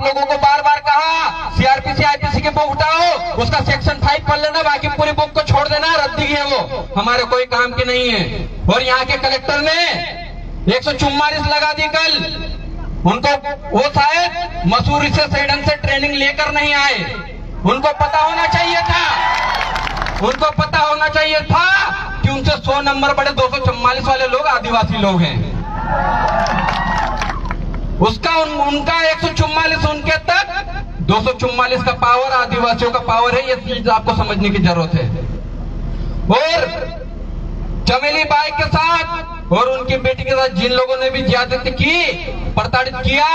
आप लोगों को बार बार कहा सीआरपीसी आईपीसी की बुक उठाओ, उसका सेक्शन 5 पढ़ लेना, बाकी पूरी बुक को छोड़ देना, रद्दी है वो, हमारे कोई काम की नहीं है। और यहाँ के कलेक्टर ने 144 लगा दी कल। उनको वो शायद मसूरी से सैडन से ट्रेनिंग लेकर नहीं आए, उनको पता होना चाहिए था, उनको पता होना चाहिए था कि उनसे 100 नंबर बड़े 244 वाले लोग आदिवासी लोग हैं। उसका उनका 144 उनके तक 244 का पावर आदिवासियों का पावर है, ये चीज आपको समझने की जरूरत है। और चमेली बाई के साथ और उनकी बेटी के साथ जिन लोगों ने भी ज्यादती की, प्रताड़ित किया,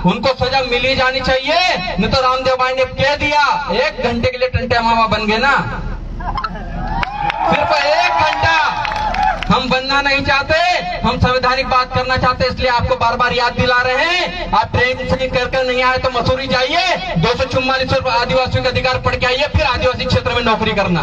उनको सजा मिली जानी चाहिए। नहीं तो रामदेव भाई ने कह दिया 1 घंटे के लिए टंटे मामा बन गए ना, सिर्फ 1 घंटा। हम बनना नहीं चाहते, हम संवैधानिक बात करना चाहते, इसलिए आपको बार बार याद दिला रहे हैं। आप ट्रेन से करके नहीं आए तो मसूरी जाइए, 244 आदिवासियों के अधिकार पढ़ के आइए, फिर आदिवासी क्षेत्र में नौकरी करना।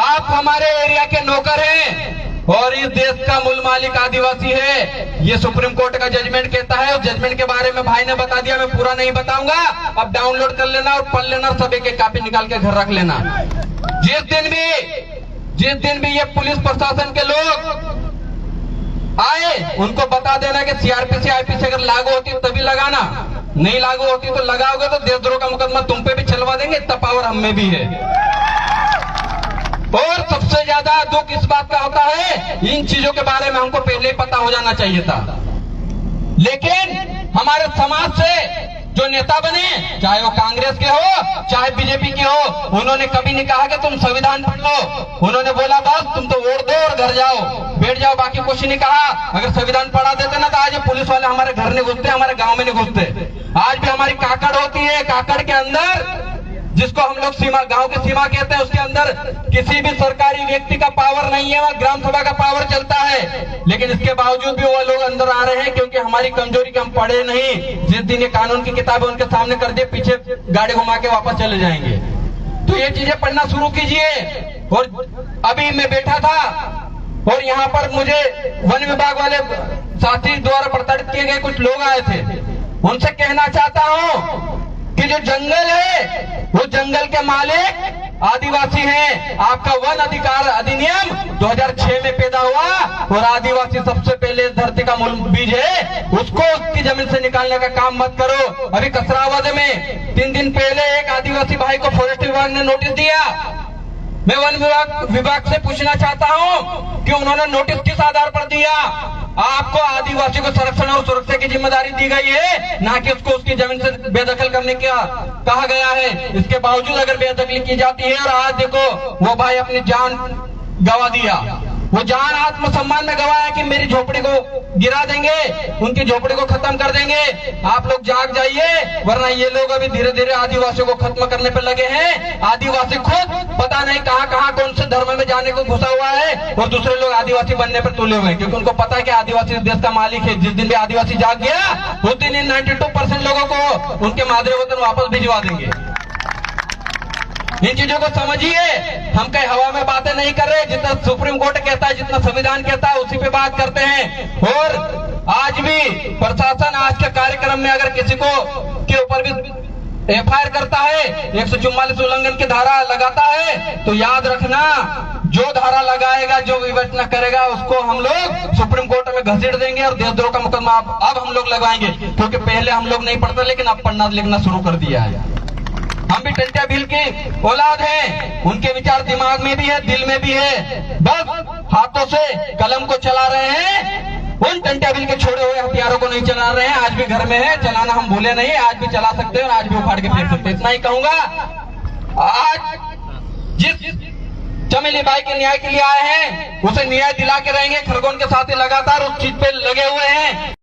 आप हमारे एरिया के नौकर हैं और इस देश का मूल मालिक आदिवासी है, ये सुप्रीम कोर्ट का जजमेंट कहता है। उस जजमेंट के बारे में भाई ने बता दिया, मैं पूरा नहीं बताऊंगा, अब डाउनलोड कर लेना और पढ़ लेना, सब एक कॉपी निकाल के घर रख लेना। जिस दिन भी ये पुलिस प्रशासन के लोग आए, उनको बता देना कि सीआरपीसी आईपीसी अगर लागू होती तभी लगाना, नहीं लागू होती तो लगाओगे तो देशद्रोह का मुकदमा तुम पे भी चलवा देंगे, इतना पावर हम में भी है। और सबसे ज्यादा दुख इस बात का होता है, इन चीजों के बारे में हमको पहले ही पता हो जाना चाहिए था, लेकिन हमारे समाज से जो नेता बने, चाहे वो कांग्रेस के हो चाहे बीजेपी के हो, उन्होंने कभी नहीं कहा कि तुम संविधान पढ़ लो। उन्होंने बोला बस तुम तो वोट दो और घर जाओ, बैठ जाओ, बाकी कुछ नहीं कहा। अगर संविधान पढ़ा देते ना तो आज पुलिस वाले हमारे घर नहीं घुसते, हमारे गांव में नहीं घुसते। आज भी हमारी काकड़ होती है, काकड़ के अंदर जिसको हम लोग सीमा, गांव की सीमा कहते हैं, उसके अंदर किसी भी सरकारी व्यक्ति का पावर नहीं है, वहां ग्राम सभा का पावर चलता है। लेकिन इसके बावजूद भी वो लोग अंदर आ रहे हैं, क्योंकि हमारी कमजोरी के हम पढ़े नहीं। जिस दिन ये कानून की किताबें उनके सामने कर दे, पीछे गाड़ी घुमा के वापस चले जाएंगे। तो ये चीजें पढ़ना शुरू कीजिए। और अभी मैं बैठा था और यहाँ पर मुझे वन विभाग वाले साथी द्वारा प्रताड़ित किए गए कुछ लोग आए थे, उनसे कहना चाहता हूँ कि जो जंगल है वो जंगल के मालिक आदिवासी हैं। आपका वन अधिकार अधिनियम 2006 में पैदा हुआ और आदिवासी सबसे पहले धरती का मूल बीज है, उसको उसकी जमीन से निकालने का काम मत करो। अभी कसरावद में 3 दिन पहले एक आदिवासी भाई को फॉरेस्ट विभाग ने नोटिस दिया। मैं वन विभाग से पूछना चाहता हूं कि उन्होंने नोटिस किस आधार पर दिया। आपको आदिवासी को संरक्षण और सुरक्षा की जिम्मेदारी दी गई है, ना कि उसको उसकी जमीन से बेदखल करने का कहा गया है। इसके बावजूद अगर बेदखली की जाती है, और आज देखो वो भाई अपनी जान गंवा दिया, वो जान आत्मसम्मान में गवाया कि मेरी झोपड़ी को गिरा देंगे, उनकी झोपड़ी को खत्म कर देंगे। आप लोग जाग जाइए, वरना ये लोग अभी धीरे धीरे आदिवासियों को खत्म करने पर लगे हैं। आदिवासी खुद पता नहीं कहां कहां कौन से धर्म में जाने को घुसा हुआ है, और दूसरे लोग आदिवासी बनने पर तुले हुए हैं, क्योंकि उनको पता है कि आदिवासी देश का मालिक है। जिस दिन भी आदिवासी जाग गया, उस दिन इन 92% लोगों को उनके मादरे वतन वापस भिजवा देंगे। इन चीजों को समझिए। हम कहीं हवा में बातें नहीं कर रहे, जितना सुप्रीम कोर्ट कहता है, जितना संविधान कहता है, उसी पे बात करते हैं। और आज भी प्रशासन आज के कार्यक्रम में अगर किसी को के ऊपर भी एफआईआर करता है, 144 उल्लंघन की धारा लगाता है, तो याद रखना जो धारा लगाएगा, जो विवेचना करेगा, उसको हम लोग सुप्रीम कोर्ट में घसीट देंगे और देशद्रोह का मुकदमा अब हम लोग लगाएंगे। क्योंकि पहले हम लोग नहीं पढ़ते, लेकिन अब पढ़ना लिखना शुरू कर दिया है। हम भी टंट्या भील की औलाद हैं, उनके विचार दिमाग में भी है, दिल में भी है, बस हाथों से कलम को चला रहे हैं। उन टंट्या भील के छोड़े हुए हथियारों को नहीं चला रहे हैं। आज भी घर में है, चलाना हम भूले नहीं, आज भी चला सकते हैं और आज भी उखाड़ के फेंक सकते हैं। इतना ही कहूंगा। आज जिस चमेली बाई के न्याय के लिए आए हैं, उसे न्याय दिला के रहेंगे। खरगोन के साथ ही लगातार उस चीज पे लगे हुए हैं।